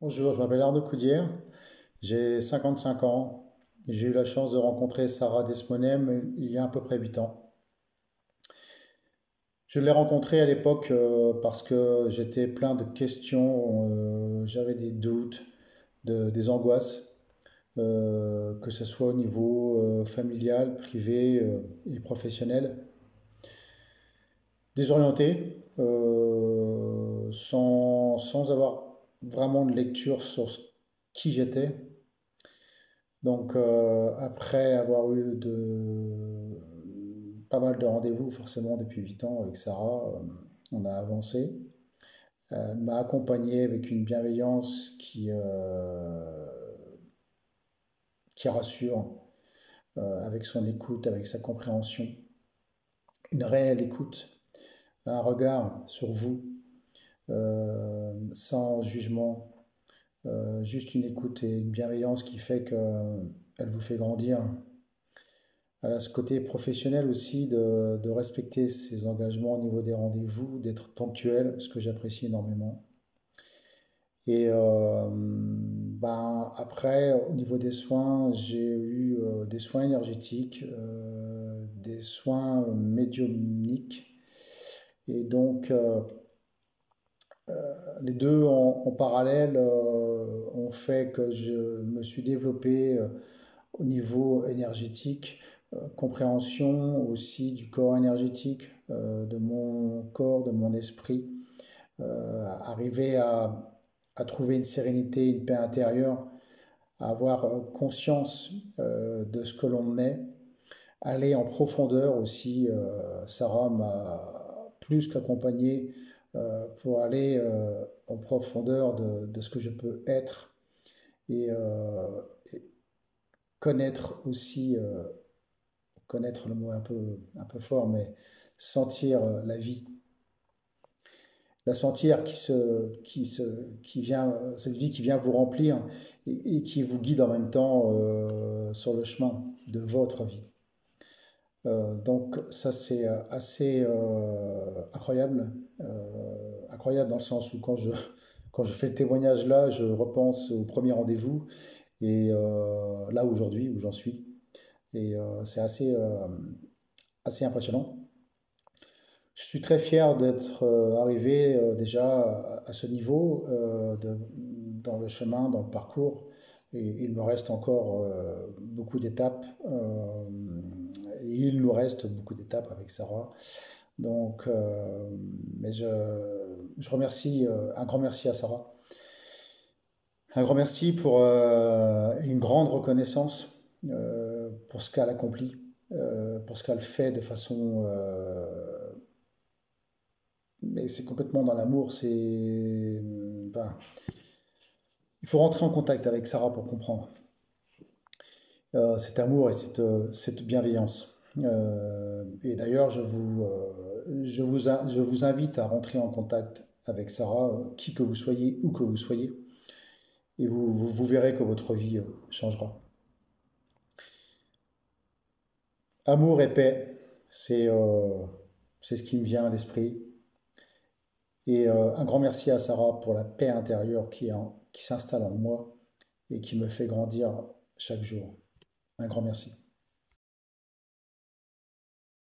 Bonjour, je m'appelle Arnaud Coudière, j'ai 55 ans. J'ai eu la chance de rencontrer Sarah Desmonem il y a à peu près 8 ans. Je l'ai rencontrée à l'époque parce que j'étais plein de questions, j'avais des doutes, des angoisses, que ce soit au niveau familial, privé et professionnel. Désorienté, sans avoir vraiment de lecture sur qui j'étais. Donc, après avoir eu pas mal de rendez-vous, forcément, depuis 8 ans avec Sarah, on a avancé. Elle m'a accompagné avec une bienveillance qui rassure, avec son écoute, avec sa compréhension, une réelle écoute, un regard sur vous, sans jugement, juste une écoute et une bienveillance qui fait qu'elle vous fait grandir. Elle a ce côté professionnel aussi de respecter ses engagements au niveau des rendez-vous, d'être ponctuel, ce que j'apprécie énormément. Et ben, après, au niveau des soins, j'ai eu des soins énergétiques, des soins médiumniques. Et donc, les deux en parallèle ont fait que je me suis développé au niveau énergétique, compréhension aussi du corps énergétique, de mon corps, de mon esprit, arriver à trouver une sérénité, une paix intérieure, à avoir conscience de ce que l'on est, aller en profondeur aussi. Sarah m'a plus qu'accompagné pour aller en profondeur de ce que je peux être et connaître aussi, connaître le mot un peu fort, mais sentir la vie, la sentir qui vient, cette vie qui vient vous remplir et qui vous guide en même temps sur le chemin de votre vie. Donc ça c'est assez incroyable, incroyable dans le sens où quand je fais le témoignage là, je repense au premier rendez-vous et là aujourd'hui où j'en suis. Et c'est assez impressionnant. Je suis très fier d'être arrivé déjà à ce niveau dans le chemin, dans le parcours. Et il me reste encore beaucoup d'étapes. Et il nous reste beaucoup d'étapes avec Sarah. Donc, mais je remercie, un grand merci à Sarah. Un grand merci pour une grande reconnaissance pour ce qu'elle accomplit, pour ce qu'elle fait de façon mais c'est complètement dans l'amour. Enfin, il faut rentrer en contact avec Sarah pour comprendre cet amour et cette bienveillance. Et d'ailleurs, je vous invite à rentrer en contact avec Sarah, qui que vous soyez, où que vous soyez, et vous verrez que votre vie changera. Amour et paix, c'est c'est ce qui me vient à l'esprit. Et un grand merci à Sarah pour la paix intérieure qui s'installe en moi et qui me fait grandir chaque jour. Un grand merci.